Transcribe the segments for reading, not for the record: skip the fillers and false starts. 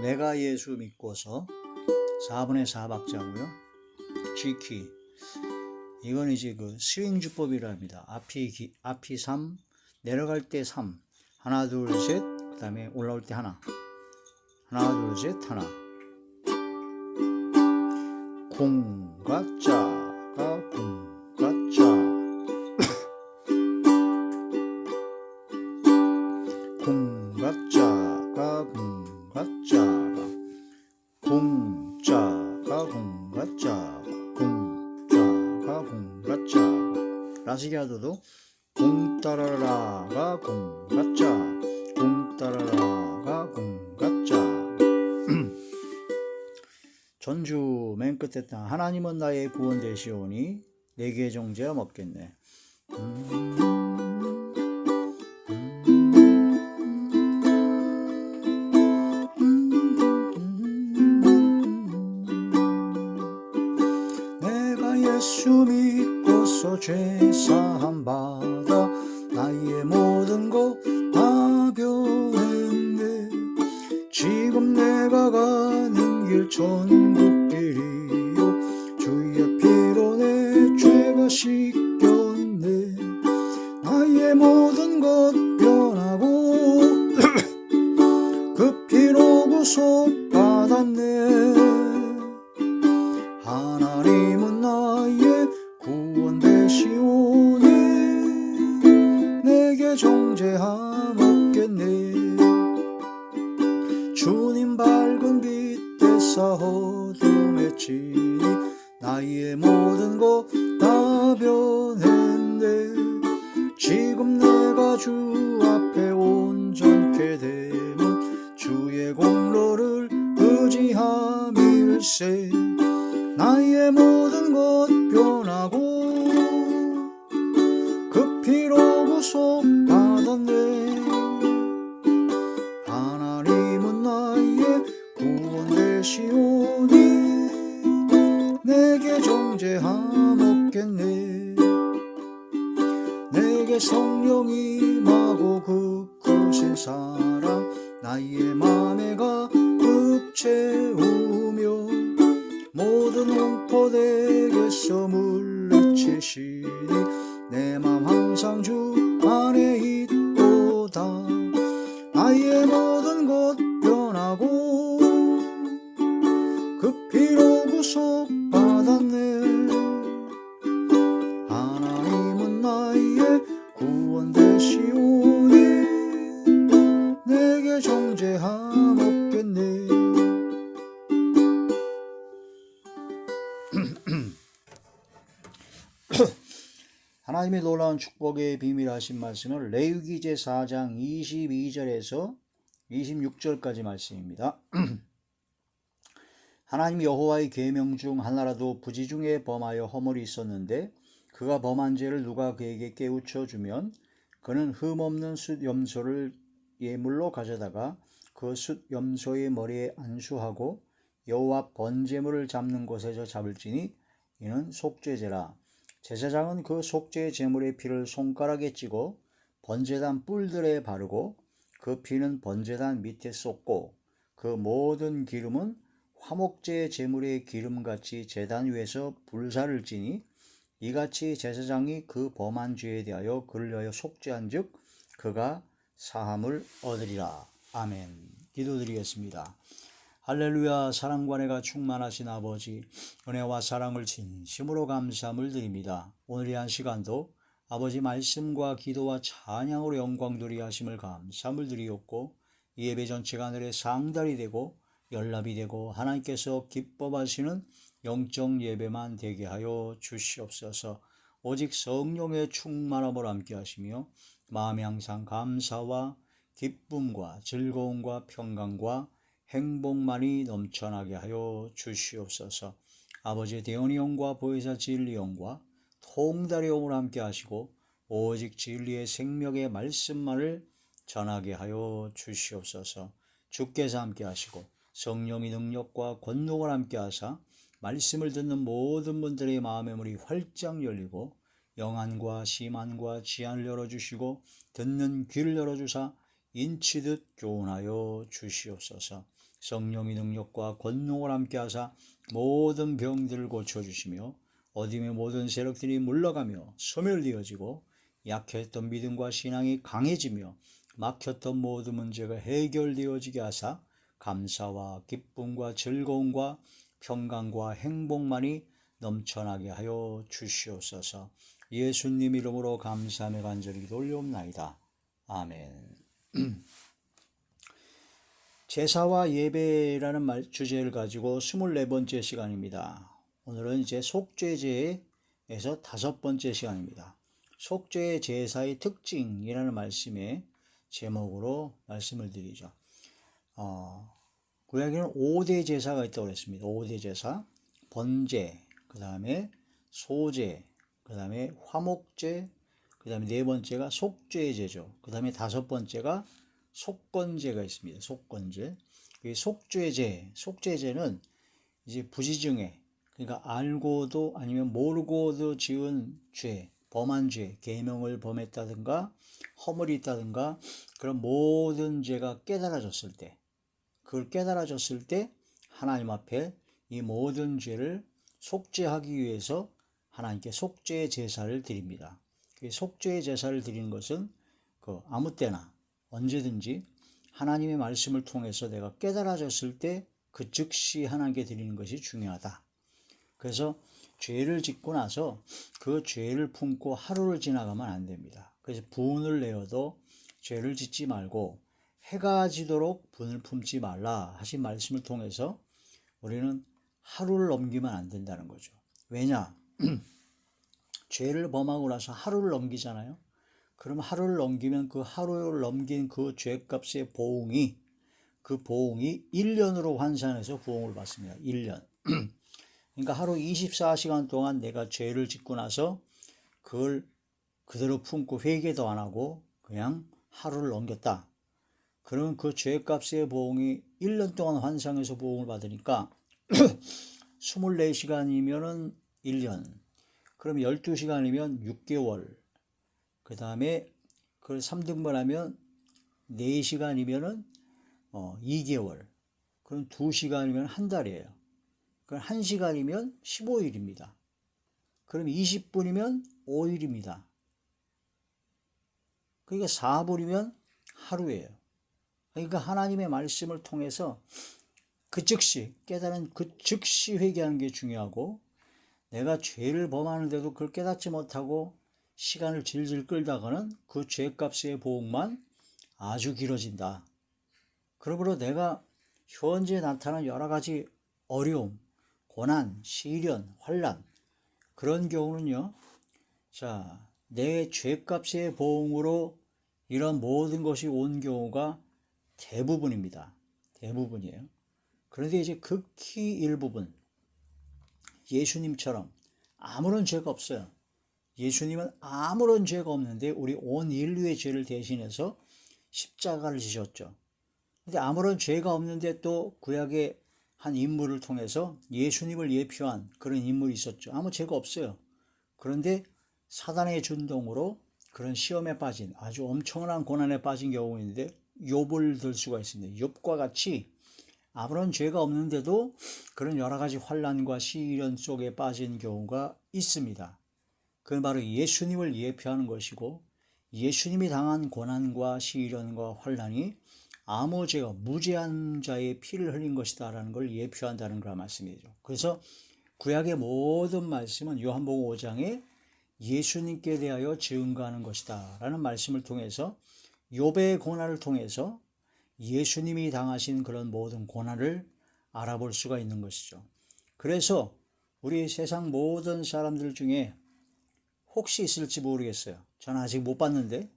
내가 예수 믿고서 4분의 4박자고요. G키. 이건 이제 그 스윙 주법이랍니다. 앞이 3, 내려갈 때 3. 하나, 둘, 셋. 그 다음에 올라올 때 하나. 하나, 둘, 셋, 하나. 공과 짜가 공과 짜. 공과 짜가 공과 짜가. 공짜가 공과 짜가. 공짜가 공과 짜가. 라시기아도도 공따라라가 공과 짜. 공따라라가 공과 짜. 전주 맨 끝에 딱 하나님은 나의 구원 되시오니 내게 정죄함 없겠네. 내가 예수 믿고서 죄 사함 받아 나의 모든 것 다 변했네. 지금 내가 가는 길 천국길이요 주의 피로 내 죄가 씻겼네. 나의 모든 것 변하고 그 피로 구속 받았네. 하나님은 나의 구원 되시오니 내게 정죄함 없겠네. 주님 밝은 빛에서 어둠에 지니 나의 모든 것 다 변했네. 지금 내가 주 앞에 온전케 되면 주의 공로를 의지함일세. 나의 모든 것 변하고 그 피로 구속 받았네. 하나님은 나의 구원 되시오니 내게 정죄함 없겠네. 내게 성령이 임하고 그곳의 사랑 나의 맘에 가득 채우며 모든 공포되게서 물리치시니 내 맘 항상 주 안에 있도다. 나의 모든 것 변하고 그 피로 구속 받았네. 하나님은 나의 구원 되시오니 내게 정죄함 없겠네. 하나님의 놀라운 축복의 비밀 하신 말씀을 레위기 제4장 22절에서 26절까지 말씀입니다. 하나님 여호와의 계명 중 하나라도 부지 중에 범하여 허물이 있었는데 그가 범한 죄를 누가 그에게 깨우쳐 주면 그는 흠없는 숫 염소를 예물로 가져다가 그 숫 염소의 머리에 안수하고 여호와 번제물을 잡는 곳에서 잡을지니 이는 속죄제라. 제사장은 그 속죄 제물의 피를 손가락에 찌고 번제단 뿔들에 바르고 그 피는 번제단 밑에 쏟고 그 모든 기름은 화목제 제물의 기름같이 제단 위에서 불사를 찌니 이같이 제사장이 그 범한 죄에 대하여 그를 위하여 속죄한즉 그가 사함을 얻으리라. 아멘. 기도드리겠습니다. 할렐루야. 사랑과 은혜가 충만하신 아버지, 은혜와 사랑을 진심으로 감사함을 드립니다. 오늘 이 한 시간도 아버지 말씀과 기도와 찬양으로 영광돌이 하심을 감사함을 드리옵고 이 예배 전체가 하늘의 상달이 되고 연락이 되고 하나님께서 기뻐하시는 영적 예배만 되게 하여 주시옵소서. 오직 성령의 충만함을 함께 하시며 마음에 항상 감사와 기쁨과 즐거움과 평강과 행복만이 넘쳐나게 하여 주시옵소서. 아버지 대언이 영과 보혜사 진리 영과 통달의 영을 함께 하시고 오직 진리의 생명의 말씀만을 전하게 하여 주시옵소서. 주께서 함께 하시고 성령의 능력과 권능을 함께 하사 말씀을 듣는 모든 분들의 마음의 문이 활짝 열리고 영안과 심안과 지안을 열어주시고 듣는 귀를 열어주사 인치듯 교훈하여 주시옵소서. 성령의 능력과 권능을 함께 하사 모든 병들을 고쳐주시며 어둠의 모든 세력들이 물러가며 소멸되어지고 약했던 믿음과 신앙이 강해지며 막혔던 모든 문제가 해결되어지게 하사 감사와 기쁨과 즐거움과 평강과 행복만이 넘쳐나게 하여 주시옵소서. 예수님 이름으로 감사하며 간절히 기도 올려옵나이다. 아멘. 제사와 예배라는 주제를 가지고 24번째 시간입니다. 오늘은 이제 속죄제에서 5번째 시간입니다. 속죄 제사의 특징이라는 말씀의 제목으로 말씀을 드리죠. 구약에는 5대 제사가 있다고 했습니다. 5대 제사, 번제, 그 다음에 소제, 그 다음에 화목제, 그 다음에 4번째가 속죄제죠. 그 다음에 5번째가 속건제가 있습니다. 속건제. 속죄제는 이제 부지중에, 그러니까 알고도 아니면 모르고도 지은 죄, 범한 죄, 계명을 범했다든가 허물이 있다든가 그런 모든 죄가 깨달아졌을 때, 그걸 깨달아졌을 때 하나님 앞에 이 모든 죄를 속죄하기 위해서 하나님께 속죄 제사를 드립니다. 속죄 제사를 드리는 것은 아무 때나 언제든지 하나님의 말씀을 통해서 내가 깨달아졌을 때 그 즉시 하나님께 드리는 것이 중요하다. 그래서 죄를 짓고 나서 그 죄를 품고 하루를 지나가면 안 됩니다. 그래서 분을 내어도 죄를 짓지 말고 해가 지도록 분을 품지 말라 하신 말씀을 통해서 우리는 하루를 넘기면 안 된다는 거죠. 왜냐? 죄를 범하고 나서 하루를 넘기잖아요. 그럼 하루를 넘기면 그 하루를 넘긴 그 죄값의 보응이 1년으로 환산해서 보응을 받습니다. 1년. 그러니까 하루 24시간 동안 내가 죄를 짓고 나서 그걸 그대로 품고 회개도 안 하고 그냥 하루를 넘겼다. 그러면 그 죄값의 보응이 1년 동안 환상해서 보응을 받으니까 24시간이면은 1년, 그럼 12시간이면 6개월, 그 다음에 그걸 3등분 하면 4시간이면은 2개월, 그럼 2시간이면 한 달이에요. 그럼 1시간이면 15일입니다. 그럼 20분이면 5일입니다. 그러니까 4분이면 하루예요. 그러니까 하나님의 말씀을 통해서 그 즉시 깨달은 그 즉시 회개하는 게 중요하고, 내가 죄를 범하는데도 그걸 깨닫지 못하고 시간을 질질 끌다가는 그 죄값의 보응만 아주 길어진다. 그러므로 내가 현재 나타난 여러 가지 어려움, 고난, 시련, 환난, 그런 경우는요, 내 죄값의 보응으로 이런 모든 것이 온 경우가 대부분입니다. 대부분이에요. 그런데 이제 극히 일부분, 예수님처럼 아무런 죄가 없어요. 예수님은 아무런 죄가 없는데 우리 온 인류의 죄를 대신해서 십자가를 지셨죠. 근데 아무런 죄가 없는데 또 구약의 한 인물을 통해서 예수님을 예표한 그런 인물이 있었죠. 아무 죄가 없어요. 그런데 사단의 준동으로 그런 시험에 빠진, 아주 엄청난 고난에 빠진 경우가 있는데 욥을 들 수가 있습니다. 욥과 같이 아무런 죄가 없는데도 그런 여러 가지 환난과 시련 속에 빠진 경우가 있습니다. 그건 바로 예수님을 예표하는 것이고, 예수님이 당한 고난과 시련과 환난이 아무 죄가 무죄한 자의 피를 흘린 것이다 라는 걸 예표한다는 그런 말씀이죠. 그래서 구약의 모든 말씀은 요한복음 5장에 예수님께 대하여 증거하는 것이다 라는 말씀을 통해서, 욥의 고난을 통해서 예수님이 당하신 그런 모든 고난을 알아볼 수가 있는 것이죠. 그래서 우리 세상 모든 사람들 중에 혹시 있을지 모르겠어요. 저는 아직 못 봤는데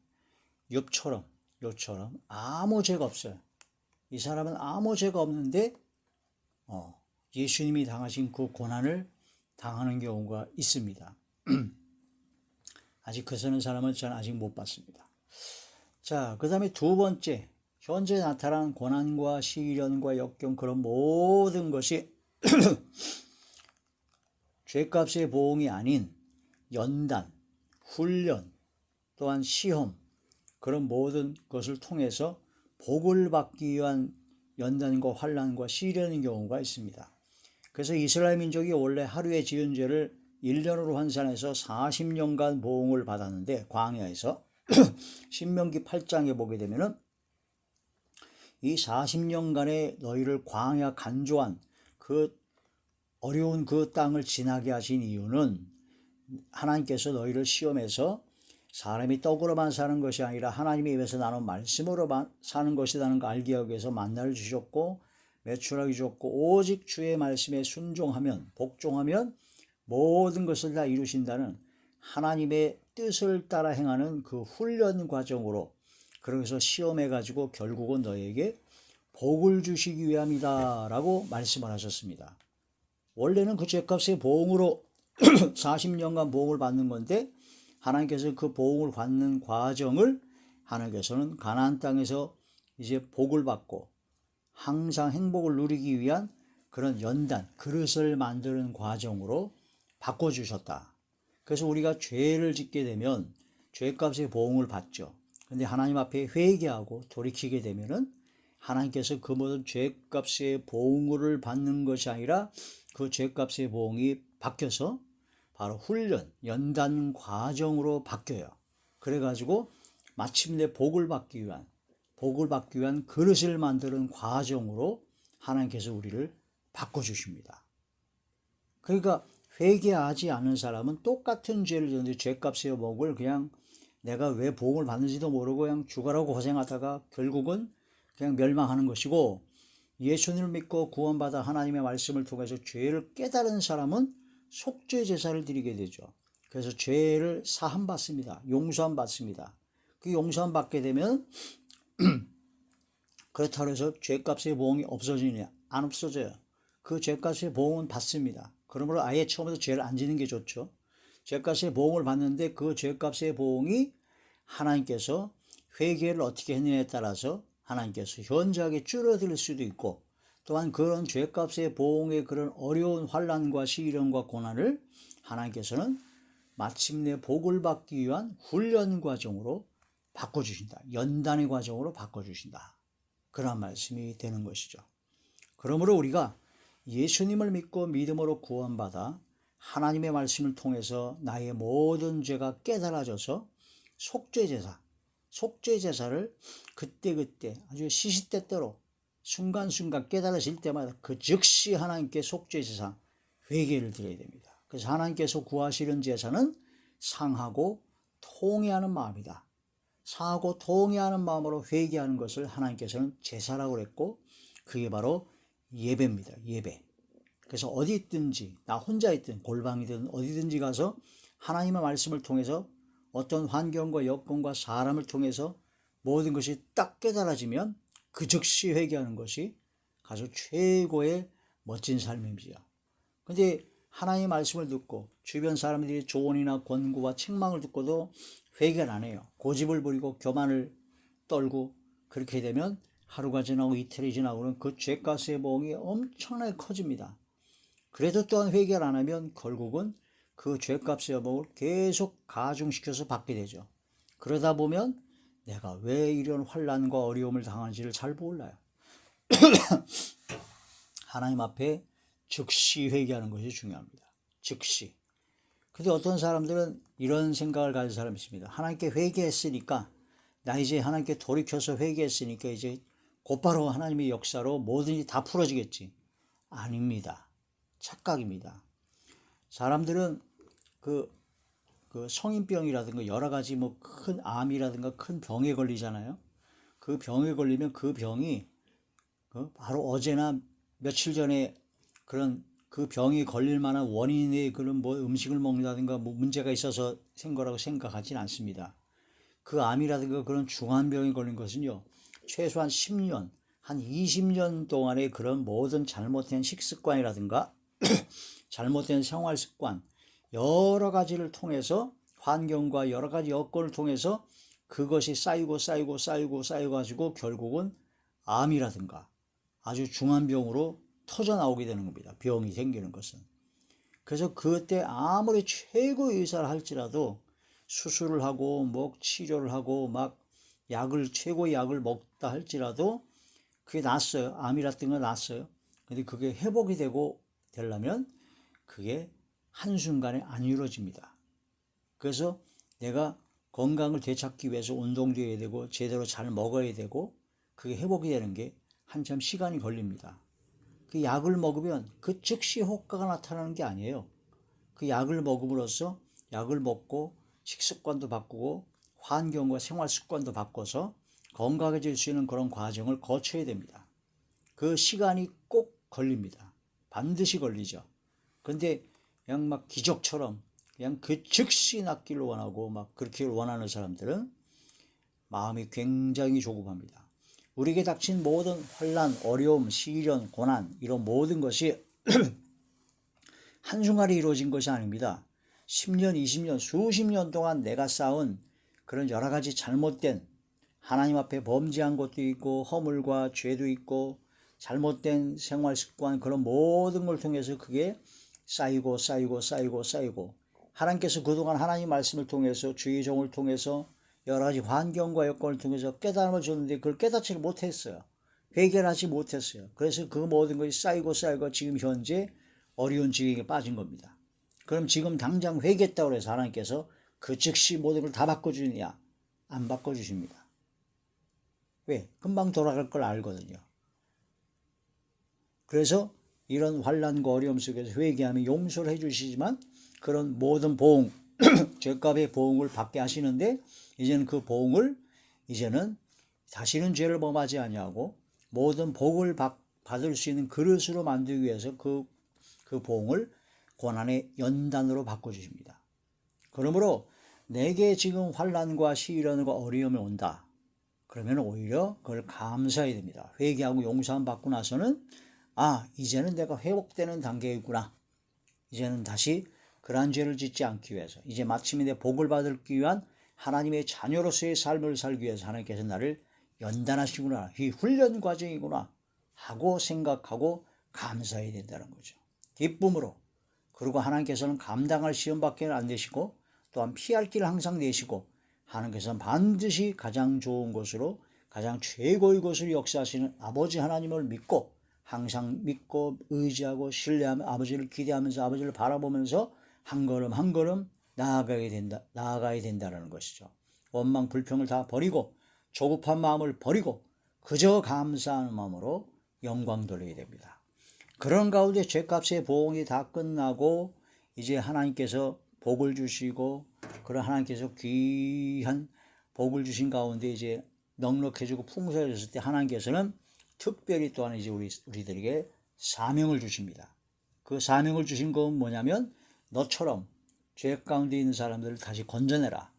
욥처럼 아무 죄가 없어요. 이 사람은 아무 죄가 없는데 예수님이 당하신 그 고난을 당하는 경우가 있습니다. 아직 그러는 사람은 저는 아직 못 봤습니다. 자, 그 다음에 두 번째, 현재 나타난 고난과 시련과 역경, 그런 모든 것이 죄값의 보응이 아닌 연단, 훈련, 또한 시험, 그런 모든 것을 통해서 복을 받기 위한 연단과 환난과 시련인 경우가 있습니다. 그래서 이스라엘 민족이 원래 하루에 지은 죄를 1년으로 환산해서 40년간 보응을 받았는데 광야에서 신명기 8장에 보게 되면은 이 40년간의 너희를 광야 간조한 그 어려운 그 땅을 지나게 하신 이유는 하나님께서 너희를 시험해서 사람이 떡으로만 사는 것이 아니라 하나님의 입에서 나는 말씀으로만 사는 것이라는 걸 알게 하기 위해서 만나를 주셨고 매출하기 주셨고 오직 주의 말씀에 순종하면 복종하면 모든 것을 다 이루신다는 하나님의 뜻을 따라 행하는 그 훈련 과정으로 그래서 시험해 가지고 결국은 너에게 복을 주시기 위함이다 라고 말씀을 하셨습니다. 원래는 그 죄값의 보응으로 40년간 보응을 받는 건데 하나님께서 그 보응을 받는 과정을 하나님께서는 가나안 땅에서 이제 복을 받고 항상 행복을 누리기 위한 그런 연단, 그릇을 만드는 과정으로 바꿔주셨다. 그래서 우리가 죄를 짓게 되면 죄값의 보응을 받죠. 근데 하나님 앞에 회개하고 돌이키게 되면은 하나님께서 그 모든 죄값의 보응을 받는 것이 아니라 그 죄값의 보응이 바뀌어서 바로 훈련, 연단 과정으로 바뀌어요. 그래가지고 마침내 복을 받기 위한 그릇을 만드는 과정으로 하나님께서 우리를 바꿔주십니다. 그러니까 회개하지 않은 사람은 똑같은 죄를 지는데 죄값의 복을 그냥 내가 왜 복을 받는지도 모르고 그냥 죽어라고 고생하다가 결국은 그냥 멸망하는 것이고, 예수님을 믿고 구원받아 하나님의 말씀을 통해서 죄를 깨달은 사람은 속죄 제사를 드리게 되죠. 그래서 죄를 사함 받습니다. 용서함 받습니다. 그 용서함 받게 되면 그렇다고 해서 죄값의 보응이 없어지느냐? 안 없어져요. 그 죄값의 보응은 받습니다. 그러므로 아예 처음부터 죄를 안 지는 게 좋죠. 죄값의 보응을 받는데 그 죄값의 보응이 하나님께서 회개를 어떻게 했느냐에 따라서 하나님께서 현저하게 줄어들 수도 있고, 또한 그런 죄값의 보응의 그런 어려운 환난과 시련과 고난을 하나님께서는 마침내 복을 받기 위한 훈련 과정으로 바꿔주신다. 연단의 과정으로 바꿔주신다. 그런 말씀이 되는 것이죠. 그러므로 우리가 예수님을 믿고 믿음으로 구원받아 하나님의 말씀을 통해서 나의 모든 죄가 깨달아져서 속죄제사를 그때그때 아주 시시때때로 순간순간 깨달아질 때마다 그 즉시 하나님께 속죄제사 회개를 드려야 됩니다. 그래서 하나님께서 구하시는 제사는 상하고 통회하는 마음이다. 상하고 통회하는 마음으로 회개하는 것을 하나님께서는 제사라고 그랬고, 그게 바로 예배입니다. 예배. 그래서 어디 있든지, 나 혼자 있든 골방이든 어디든지 가서 하나님의 말씀을 통해서 어떤 환경과 여건과 사람을 통해서 모든 것이 딱 깨달아지면 그 즉시 회개하는 것이 아주 최고의 멋진 삶입니다. 근데 하나님의 말씀을 듣고 주변 사람들이 조언이나 권고와 책망을 듣고도 회개를 안 해요. 고집을 부리고 교만을 떨고, 그렇게 되면 하루가 지나고 이틀이 지나고는 그 죄값의 보응이 엄청나게 커집니다. 그래도 또한 회개를 안 하면 결국은 그 죄값의 보응을 계속 가중시켜서 받게 되죠. 그러다 보면 내가 왜 이런 환난과 어려움을 당하는지를 잘 몰라요. 하나님 앞에 즉시 회개하는 것이 중요합니다. 즉시. 근데 어떤 사람들은 이런 생각을 가진 사람이 있습니다. 하나님께 회개했으니까, 나 이제 하나님께 돌이켜서 회개했으니까 이제 곧바로 하나님의 역사로 뭐든지 다 풀어지겠지. 아닙니다. 착각입니다. 사람들은 그 성인병이라든가 여러 가지 뭐 큰 암이라든가 큰 병에 걸리잖아요. 그 병에 걸리면 그 병이 바로 어제나 며칠 전에 그런 그 병이 걸릴 만한 원인의 그런 뭐 음식을 먹는다든가 뭐 문제가 있어서 생 거라고 생각하지는 않습니다. 그 암이라든가 그런 중환병이 걸린 것은요, 최소한 10년, 한 20년 동안의 그런 모든 잘못된 식습관이라든가 잘못된 생활 습관, 여러 가지를 통해서 환경과 여러 가지 여건을 통해서 그것이 쌓여가지고 결국은 암이라든가 아주 중한 병으로 터져 나오게 되는 겁니다. 병이 생기는 것은. 그래서 그때 아무리 최고의 의사를 할지라도 수술을 하고 뭐 치료를 하고 막 최고의 약을 먹다 할지라도 그게 났어요. 암이라든 건 났어요. 근데 그게 회복이 되려면 그게 한순간에 안 이루어집니다. 그래서 내가 건강을 되찾기 위해서 운동도 해야 되고 제대로 잘 먹어야 되고 그게 회복이 되는 게 한참 시간이 걸립니다. 그 약을 먹으면 그 즉시 효과가 나타나는 게 아니에요. 그 약을 먹음으로써 약을 먹고 식습관도 바꾸고 환경과 생활 습관도 바꿔서 건강해질 수 있는 그런 과정을 거쳐야 됩니다. 그 시간이 꼭 걸립니다. 반드시 걸리죠. 근데 그냥 막 기적처럼 그냥 그 즉시 낫기를 원하고 막 그렇게 원하는 사람들은 마음이 굉장히 조급합니다. 우리에게 닥친 모든 환난, 어려움, 시련, 고난 이런 모든 것이 한순간에 이루어진 것이 아닙니다. 10년, 20년, 수십 년 동안 내가 쌓은 그런 여러 가지 잘못된 하나님 앞에 범죄한 것도 있고 허물과 죄도 있고 잘못된 생활 습관 그런 모든 걸 통해서 그게 쌓이고 하나님께서 그동안 하나님 말씀을 통해서 주의 종을 통해서 여러 가지 환경과 여건을 통해서 깨달음을 줬는데 그걸 깨닫지를 못했어요. 회개를 하지 못했어요. 그래서 그 모든 것이 쌓이고 지금 현재 어려운 지경에 빠진 겁니다. 그럼 지금 당장 회개했다고 해서 하나님께서 그 즉시 모든 걸 다 바꿔주느냐? 안 바꿔주십니다. 왜? 금방 돌아갈 걸 알거든요. 그래서 이런 환난과 어려움 속에서 회개하면 용서를 해주시지만 그런 모든 보응, 죄값의 보응을 받게 하시는데 이제는 그 보응을 이제는 다시는 죄를 범하지 아니하고 모든 복을 받을 수 있는 그릇으로 만들기 위해서 그 보응을 고난의 연단으로 바꿔주십니다. 그러므로 내게 지금 환난과 시련과 어려움이 온다. 그러면 오히려 그걸 감사해야 됩니다. 회개하고 용서함 받고 나서는 이제는 내가 회복되는 단계이구나. 이제는 다시 그러한 죄를 짓지 않기 위해서 이제 마침내 내 복을 받기 위한 하나님의 자녀로서의 삶을 살기 위해서 하나님께서 나를 연단하시구나. 이 훈련 과정이구나 하고 생각하고 감사해야 된다는 거죠. 기쁨으로. 그리고 하나님께서는 감당할 시험밖에 안 되시고 또한 피할 길을 항상 내시고 하나님께서는 반드시 가장 좋은 것으로 가장 최고의 것으로 역사하시는 아버지 하나님을 믿고 항상 믿고 의지하고 신뢰하며 아버지를 기대하면서 아버지를 바라보면서 한 걸음 한 걸음 나아가야 된다는 것이죠. 원망 불평을 다 버리고 조급한 마음을 버리고 그저 감사하는 마음으로 영광 돌려야 됩니다. 그런 가운데 죄값의 보응이 다 끝나고 이제 하나님께서 복을 주시고 그런 하나님께서 귀한 복을 주신 가운데 이제 넉넉해지고 풍성해졌을 때 하나님께서는 특별히 또한 이제 우리들에게 사명을 주십니다. 그 사명을 주신 건 뭐냐면 너처럼 죄 가운데 있는 사람들을 다시 건져내라.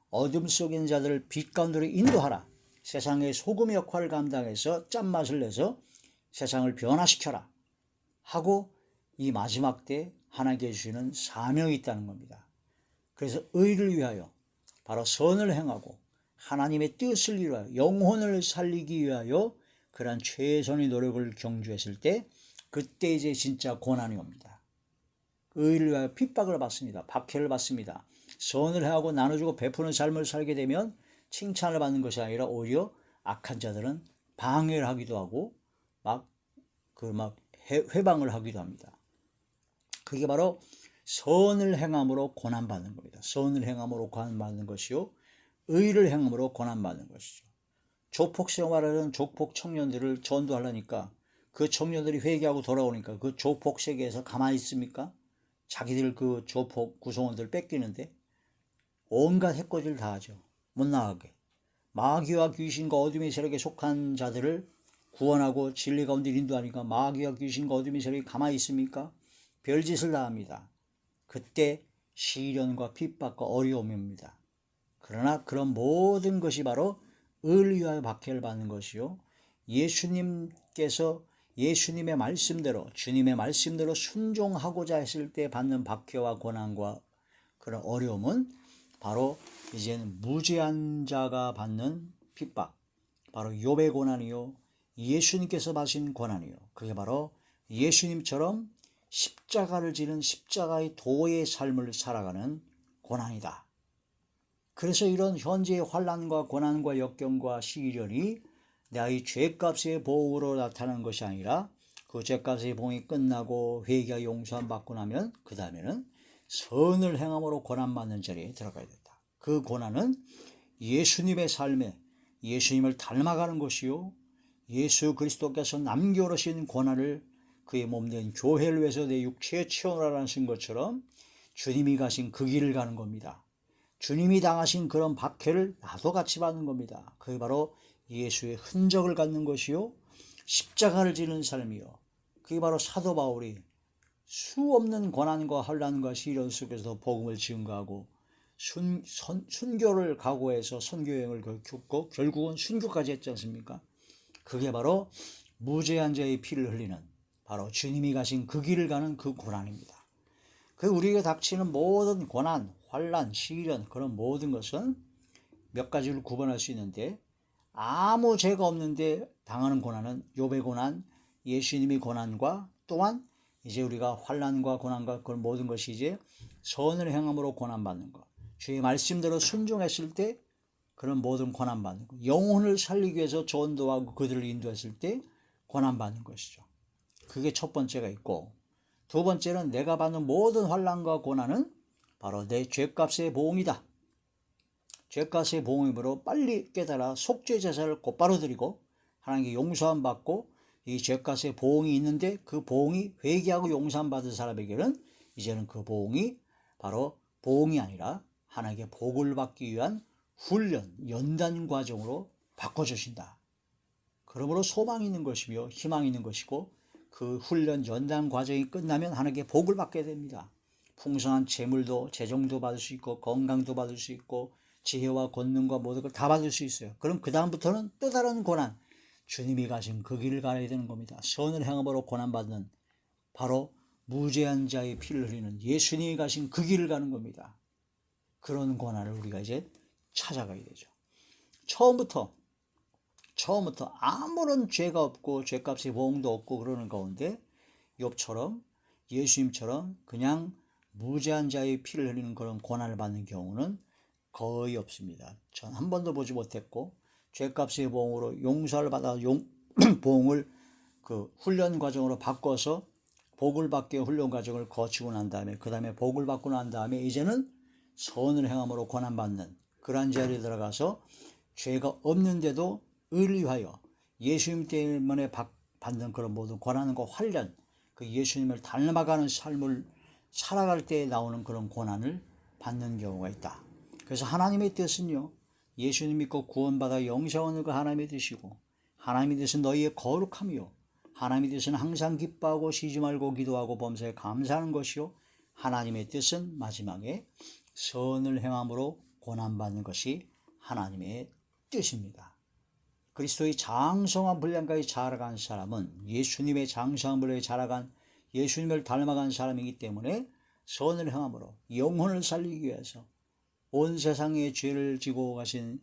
어둠 속에 있는 자들을 빛 가운데로 인도하라. 세상의 소금 역할을 감당해서 짠맛을 내서 세상을 변화시켜라. 하고 이 마지막 때 하나님께 주시는 사명이 있다는 겁니다. 그래서 의를 위하여 바로 선을 행하고 하나님의 뜻을 이루어 영혼을 살리기 위하여 그러한 최선의 노력을 경주했을 때 그때 이제 진짜 고난이 옵니다. 의를 위하여 핍박을 받습니다. 박해를 받습니다. 선을 행하고 나눠주고 베푸는 삶을 살게 되면 칭찬을 받는 것이 아니라 오히려 악한 자들은 방해를 하기도 하고 회방을 하기도 합니다. 그게 바로 선을 행함으로 고난받는 겁니다. 선을 행함으로 고난받는 것이요 의를 행함으로 고난받는 것이죠. 조폭 생활하는 조폭 청년들을 전도하려니까 그 청년들이 회개하고 돌아오니까 그 조폭 세계에서 가만히 있습니까? 자기들 그 조폭 구성원들 뺏기는데 온갖 해코지를 다 하죠. 못 나가게. 마귀와 귀신과 어둠의 세력에 속한 자들을 구원하고 진리 가운데 인도하니까 마귀와 귀신과 어둠의 세력이 가만히 있습니까? 별짓을 다 합니다. 그때 시련과 핍박과 어려움이 옵니다. 그러나 그런 모든 것이 바로 의를 위하여 박해를 받는 것이요 예수님께서 예수님의 말씀대로 주님의 말씀대로 순종하고자 했을 때 받는 박해와 고난과 그런 어려움은 바로 이제는 무죄한 자가 받는 핍박, 바로 욥의 고난이요 예수님께서 받으신 고난이요 그게 바로 예수님처럼 십자가를 지는 십자가의 도의 삶을 살아가는 고난이다. 그래서 이런 현재의 환난과 고난과 역경과 시련이 내가 이 죄값의 보응으로 나타나는 것이 아니라 그 죄값의 보응이 끝나고 회개와 용서함 받고 나면 그 다음에는 선을 행함으로 고난받는 자리에 들어가야 된다. 그 고난은 예수님의 삶에 예수님을 닮아가는 것이요, 예수 그리스도께서 남겨놓으신 고난을 그의 몸된 교회를 위해서 내 육체에 채워나가는 것처럼 주님이 가신 그 길을 가는 겁니다. 주님이 당하신 그런 박해를 나도 같이 받는 겁니다. 그게 바로 예수의 흔적을 갖는 것이요, 십자가를 지는 삶이요, 그게 바로 사도 바울이 수 없는 고난과 환난과 시련 속에서 복음을 증거하고 순교를 각오해서 선교여행을 겪고 결국은 순교까지 했지 않습니까? 그게 바로 무죄한 자의 피를 흘리는 바로 주님이 가신 그 길을 가는 그 고난입니다. 그 우리에게 닥치는 모든 고난, 환난, 시련, 그런 모든 것은 몇 가지를 구분할 수 있는데, 아무 죄가 없는데 당하는 고난은 욥의 고난, 예수님의 고난과 또한 이제 우리가 환난과 고난과 그런 모든 것이 이제 선을 행함으로 고난받는 것, 주의 말씀대로 순종했을 때 그런 모든 고난받는 것, 영혼을 살리기 위해서 전도하고 그들을 인도했을 때 고난받는 것이죠. 그게 첫 번째가 있고, 두 번째는 내가 받는 모든 환난과 고난은 바로 내 죄값의 보응이다. 죄값의 보응으로 빨리 깨달아 속죄 제사를 곧바로 드리고 하나님께 용서함 받고, 이 죄값의 보응이 있는데 그 보응이 회개하고 용서함 받은 사람에게는 이제는 그 보응이 바로 보응이 아니라 하나님께 복을 받기 위한 훈련, 연단 과정으로 바꿔주신다. 그러므로 소망이 있는 것이며 희망이 있는 것이고, 그 훈련 연단 과정이 끝나면 하나님께 복을 받게 됩니다. 풍성한 재물도, 재정도 받을 수 있고, 건강도 받을 수 있고, 지혜와 권능과 모든 걸 다 받을 수 있어요. 그럼 그 다음부터는 또 다른 고난, 주님이 가신 그 길을 가야 되는 겁니다. 선을 행함으로 고난받는 바로 무죄한 자의 피를 흘리는 예수님이 가신 그 길을 가는 겁니다. 그런 고난을 우리가 이제 찾아가야 되죠. 처음부터 아무런 죄가 없고 죄값의 보응도 없고 그러는 가운데 욥처럼 예수님처럼 그냥 무죄한 자의 피를 흘리는 그런 고난을 받는 경우는 거의 없습니다. 전 한 번도 보지 못했고, 죄값의 보응으로 용서를 받아 보응을 그 훈련 과정으로 바꿔서 복을 받기 위한 훈련 과정을 거치고 난 다음에 그 다음에 복을 받고 난 다음에 이제는 선을 행함으로 고난받는 그러한 자리에 들어가서 죄가 없는데도 의리하여 예수님 때문에 받는 그런 모든 고난과 환련, 그 예수님을 닮아가는 삶을 살아갈 때 나오는 그런 고난을 받는 경우가 있다. 그래서 하나님의 뜻은요, 예수님 믿고 구원받아 영생하는 그 하나님의 뜻이고, 하나님의 뜻은 너희의 거룩함이요, 하나님의 뜻은 항상 기뻐하고 쉬지 말고 기도하고 범사에 감사하는 것이요, 하나님의 뜻은 마지막에 선을 행함으로 고난받는 것이 하나님의 뜻입니다. 그리스도의 장성한 분량까지 자라간 사람은 예수님의 장성한 분량에 자라간 예수님을 닮아간 사람이기 때문에 선을 행함으로 영혼을 살리기 위해서 온 세상의 죄를 지고 가신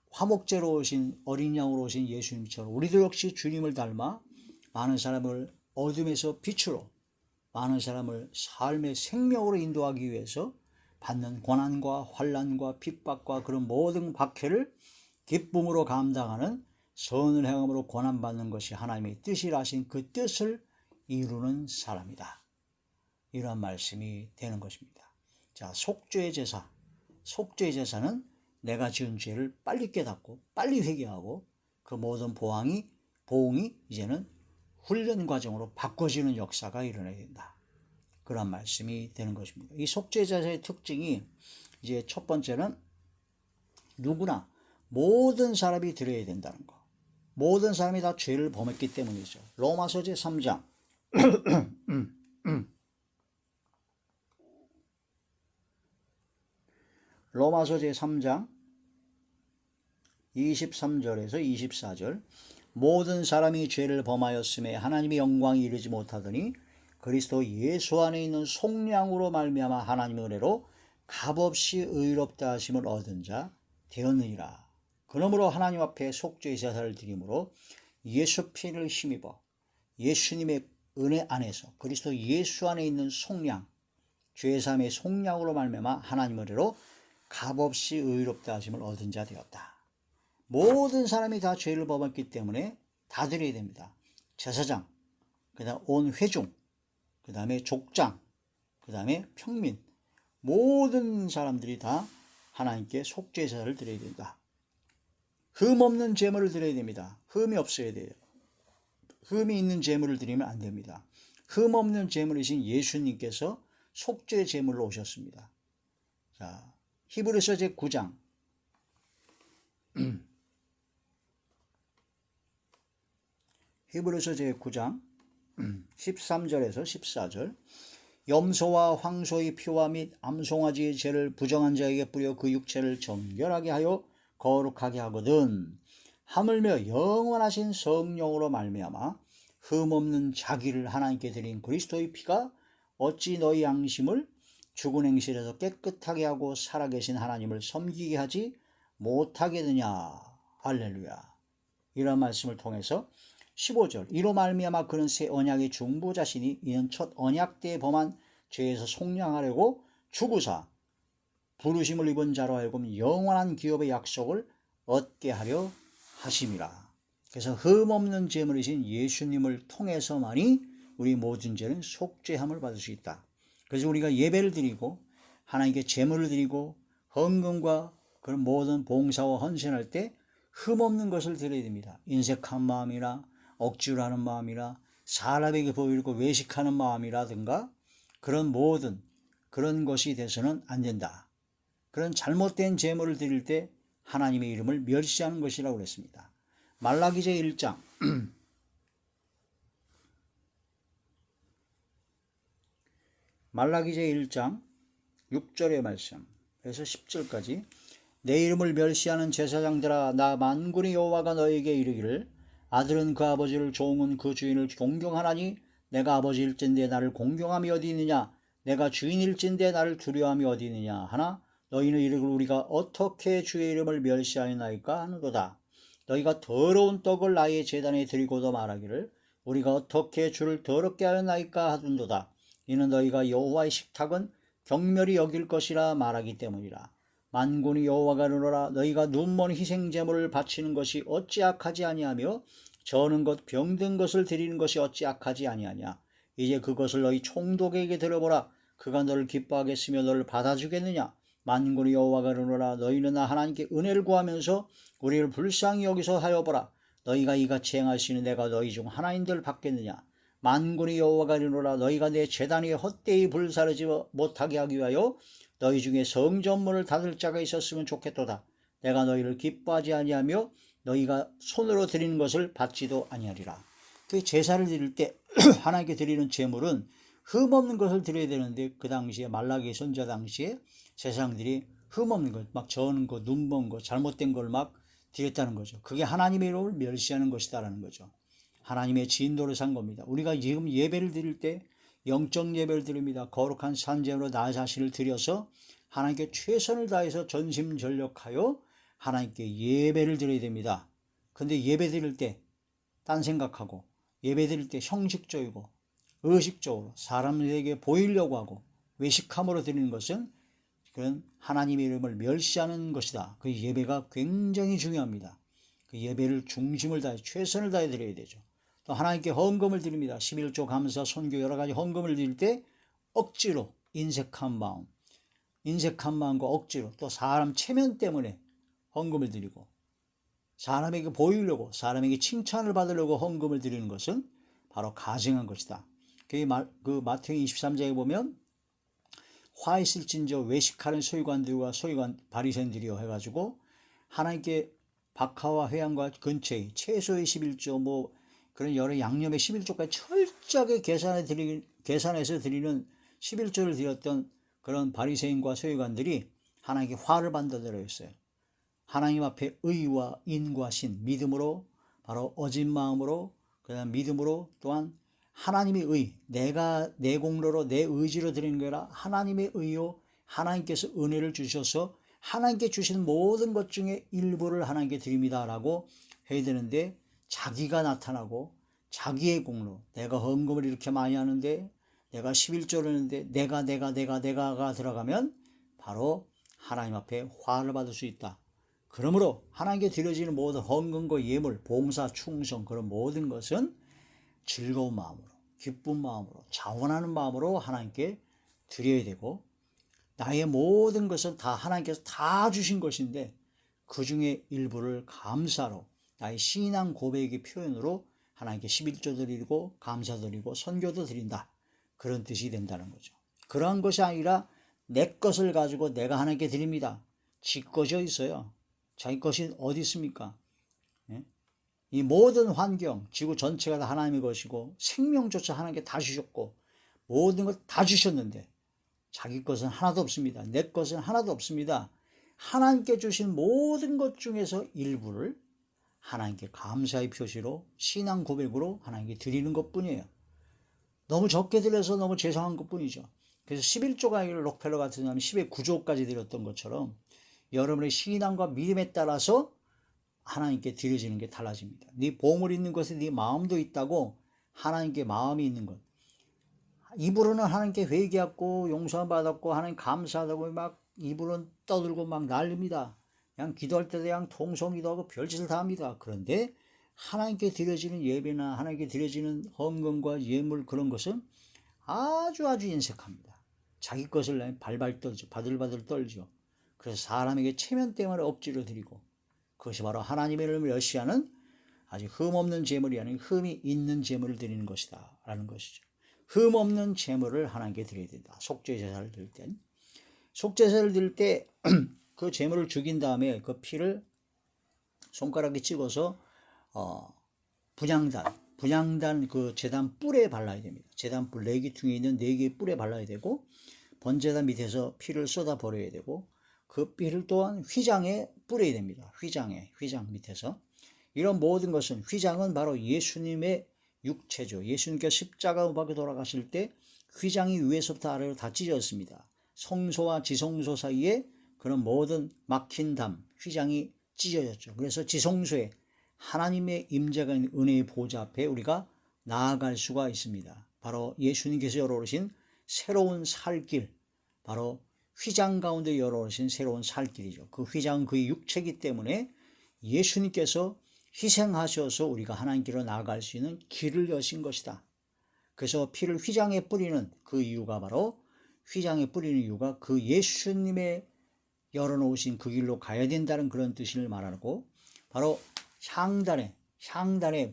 화목제로 오신 어린 양으로 오신 예수님처럼 우리도 역시 주님을 닮아 많은 사람을 어둠에서 빛으로, 많은 사람을 삶의 생명으로 인도하기 위해서 받는 고난과 환난과 핍박과 그런 모든 박해를 기쁨으로 감당하는 선을 행함으로 고난받는 것이 하나님의 뜻이라 하신 그 뜻을 이루는 사람이다. 이러한 말씀이 되는 것입니다. 자, 속죄의 제사. 속죄의 제사는 내가 지은 죄를 빨리 깨닫고 빨리 회개하고 그 모든 보응이 이제는 훈련 과정으로 바꿔지는 역사가 일어나야 된다. 그런 말씀이 되는 것입니다. 이 속죄 제사의 특징이 이제 첫 번째는 누구나 모든 사람이 드려야 된다는 거. 모든 사람이 다 죄를 범했기 때문이죠. 로마서 제3장 로마서 제3장 23절에서 24절, 모든 사람이 죄를 범하였음에 하나님의 영광이 이르지 못하더니 그리스도 예수 안에 있는 속량으로 말미암아 하나님의 은혜로 값없이 의롭다 하심을 얻은 자 되었느니라. 그러므로 하나님 앞에 속죄의 제사를 드림으로 예수 피를 힘입어 예수님의 은혜 안에서 그리스도 예수 안에 있는 속량, 죄사함의 속량으로 말미암아 하나님의 은혜로 값없이 의롭다 하심을 얻은 자 되었다. 모든 사람이 다 죄를 범했기 때문에 다 드려야 됩니다. 제사장, 그 다음 온 회중, 그 다음에 족장, 그 다음에 평민, 모든 사람들이 다 하나님께 속죄제사를 드려야 된다. 흠 없는 제물을 드려야 됩니다. 흠이 없어야 돼요. 흠이 있는 제물을 드리면 안 됩니다. 흠 없는 제물이신 예수님께서 속죄 제물로 오셨습니다. 자, 히브리서 제9장 히브리서 제9장 13절에서 14절 염소와 황소의 피와 및 암송아지의 죄를 부정한 자에게 뿌려 그 육체를 정결하게 하여 거룩하게 하거든 하물며 영원하신 성령으로 말미암아 흠없는 자기를 하나님께 드린 그리스도의 피가 어찌 너희 양심을 죽은 행실에서 깨끗하게 하고 살아계신 하나님을 섬기게 하지 못하겠느냐. 할렐루야. 이런 말씀을 통해서 15절 이로 말미암아 그는 새 언약의 중보자시니 이는 첫 언약 때에 범한 죄에서 속량하려고 죽으사 부르심을 입은 자로 하여금 영원한 기업의 약속을 얻게 하려 하심이라. 그래서 흠없는 제물이신 예수님을 통해서만이 우리 모든 죄는 속죄함을 받을 수 있다. 그래서 우리가 예배를 드리고 하나님께 제물을 드리고 헌금과 그런 모든 봉사와 헌신할 때 흠없는 것을 드려야 됩니다. 인색한 마음이나 억지로 하는 마음이나 사람에게 보이고 외식하는 마음이라든가 그런 모든 그런 것이 돼서는 안 된다. 그런 잘못된 제물을 드릴 때 하나님의 이름을 멸시하는 것이라고 그랬습니다. 말라기 제1장 말라기 제1장 6절의 말씀 그래서 10절까지 내 이름을 멸시하는 제사장들아 나 만군의 여호와가 너에게 이르기를 아들은 그 아버지를 종은 그 주인을 존경하나니 내가 아버지일진데 나를 공경함이 어디 있느냐 내가 주인일진데 나를 두려움이 어디 있느냐 하나 너희는 이르기를 우리가 어떻게 주의 이름을 멸시하였나이까 하는도다. 너희가 더러운 떡을 나의 제단에 드리고도 말하기를 우리가 어떻게 주를 더럽게 하였나이까 하던도다. 이는 너희가 여호와의 식탁은 경멸히 여길 것이라 말하기 때문이라. 만군의 여호와가 이르노라 너희가 눈먼 희생제물을 바치는 것이 어찌 악하지 아니하며 저는 것 병든 것을 드리는 것이 어찌 악하지 아니하냐. 이제 그것을 너희 총독에게 들어보라. 그가 너를 기뻐하겠으며 너를 받아주겠느냐. 만군의 여호와가 이르노라 너희는 나 하나님께 은혜를 구하면서 우리를 불쌍히 여기서 하여보라. 너희가 이같이 행하시는 내가 너희 중 하나님들 받겠느냐. 만군의 여호와가 이르노라 너희가 내 제단 위에 헛되이 불사르지 못하게 하기 위하여 너희 중에 성전문을 닫을 자가 있었으면 좋겠도다. 내가 너희를 기뻐하지 아니하며 너희가 손으로 드리는 것을 받지도 아니하리라. 그 제사를 드릴 때 하나님께 드리는 제물은 흠없는 것을 드려야 되는데 그 당시에 말라기 선지자 당시에 제사장들이 흠없는 것, 막 저는 거, 눈먼 거, 잘못된 걸 막 드렸다는 거죠. 그게 하나님의 이름을 멸시하는 것이다라는 거죠. 하나님의 진노를 산 겁니다. 우리가 지금 예배를 드릴 때 영적 예배를 드립니다. 거룩한 산제물로 나 자신을 드려서 하나님께 최선을 다해서 전심전력하여 하나님께 예배를 드려야 됩니다. 근데 예배 드릴 때 딴 생각하고 예배 드릴 때 형식적이고 의식적으로 사람에게 보이려고 하고 외식함으로 드리는 것은 그런 하나님의 이름을 멸시하는 것이다. 그 예배가 굉장히 중요합니다. 그 예배를 중심을 다해 최선을 다해 드려야 되죠. 또 하나님께 헌금을 드립니다. 11조 감사 선교 여러 가지 헌금을 드릴 때 억지로 인색한 마음과 억지로 또 사람 체면 때문에 헌금을 드리고 사람에게 보이려고 사람에게 칭찬을 받으려고 헌금을 드리는 것은 바로 가증한 것이다. 그 마태복음 23장에 보면 화 있을진저 외식하는 서기관들과 바리새인들이여 해가지고 하나님께 박하와 회양과 근처에 채소의 11조 뭐 그런 여러 양념의 11조까지 철저하게 계산해서 드리는 11조를 드렸던 그런 바리새인과 서기관들이 하나님께 화를 받는다고 했어요. 하나님 앞에 의와 인과 신, 믿음으로 바로 어진 마음으로 그다음 믿음으로 또한 하나님의 의, 내가 내 공로로 내 의지로 드리는 게 아니라 하나님의 의요 하나님께서 은혜를 주셔서 하나님께 주신 모든 것 중에 일부를 하나님께 드립니다라고 해야 되는데 자기가 나타나고 자기의 공로, 내가 헌금을 이렇게 많이 하는데 내가 11조를 했는데 내가가 들어가면 바로 하나님 앞에 화를 받을 수 있다. 그러므로 하나님께 드려지는 모든 헌금과 예물, 봉사, 충성 그런 모든 것은 즐거운 마음으로, 기쁜 마음으로, 자원하는 마음으로 하나님께 드려야 되고, 나의 모든 것은 다 하나님께서 다 주신 것인데 그 중에 일부를 감사로, 나의 신앙 고백의 표현으로 하나님께 11조 드리고 감사 드리고 선교도 드린다, 그런 뜻이 된다는 거죠. 그러한 것이 아니라 내 것을 가지고 내가 하나님께 드립니다. 지 것이 어디 있어요? 자기 것이 어디 있습니까? 이 모든 환경, 지구 전체가 다 하나님의 것이고 생명조차 하나님께 다 주셨고 모든 것 다 주셨는데 자기 것은 하나도 없습니다. 내 것은 하나도 없습니다. 하나님께 주신 모든 것 중에서 일부를 하나님께 감사의 표시로 신앙 고백으로 하나님께 드리는 것뿐이에요. 너무 적게 드려서 너무 죄송한 것뿐이죠. 그래서 11조가 아니라 록펠러 같은 사람이 10의 9조까지 드렸던 것처럼 여러분의 신앙과 믿음에 따라서 하나님께 드려지는 게 달라집니다. 네 보물 있는 것에 네 마음도 있다고, 하나님께 마음이 있는 것. 입으로는 하나님께 회개하고 용서 받았고 하나님 감사하다고 막 입으로는 떠들고 막 난립니다. 그냥 기도할 때도 그냥 통성기도 하고 별짓을 다 합니다. 그런데 하나님께 드려지는 예배나 하나님께 드려지는 헌금과 예물 그런 것은 아주 인색합니다. 자기 것을 발발 떨죠. 바들바들 떨죠. 그래서 사람에게 체면 때문에 억지로 드리고, 그것이 바로 하나님의 이름을 멸시하는 아주 흠없는 제물이 아닌 흠이 있는 제물을 드리는 것이다 라는 것이죠. 흠없는 제물을 하나님께 드려야 된다. 속죄제사를 드릴 땐, 속죄제사를 드릴 때 그 제물을 죽인 다음에 그 피를 손가락에 찍어서 분향단 그 제단 뿔에 발라야 됩니다. 제단 뿔 4기퉁에 있는 4개의 뿔에 발라야 되고, 번제단 밑에서 피를 쏟아 버려야 되고, 그 피를 또한 휘장에 뿌려야 됩니다. 휘장 밑에서. 이런 모든 것은, 휘장은 바로 예수님의 육체죠. 예수님께서 십자가 못 박혀 돌아가실 때 휘장이 위에서부터 아래로 다 찢어졌습니다. 성소와 지성소 사이에 그런 모든 막힌 담, 휘장이 찢어졌죠. 그래서 지성소에 하나님의 임재가 있는 은혜의 보좌 앞에 우리가 나아갈 수가 있습니다. 바로 예수님께서 열어오신 새로운 살길, 바로 휘장 가운데 열어오신 새로운 살길이죠. 그 휘장은 그의 육체이기 때문에 예수님께서 희생하셔서 우리가 하나님께로 나아갈 수 있는 길을 여신 것이다. 그래서 피를 휘장에 뿌리는 그 이유가 바로, 휘장에 뿌리는 이유가 그 예수님의 열어놓으신 그 길로 가야 된다는 그런 뜻을 말하고, 바로 향단에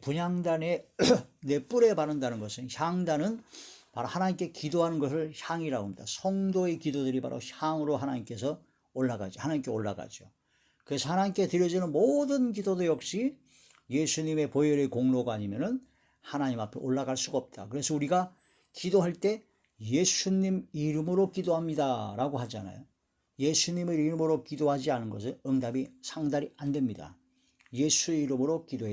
분향단에 내 뿔에 바른다는 것은, 향단은 바로 하나님께 기도하는 것을 향이라고 합니다. 성도의 기도들이 바로 향으로 하나님께서 하나님께 올라가죠. 그래서 하나님께 드려지는 모든 기도도 역시 예수님의 보혈의 공로가 아니면은 하나님 앞에 올라갈 수가 없다. 그래서 우리가 기도할 때 예수님 이름으로 기도합니다 라고 하잖아요. 예수님의 이름으로 기도하지 않은 것은 응답이 상달이 안 됩니다. 예수의 이름으로 기도해야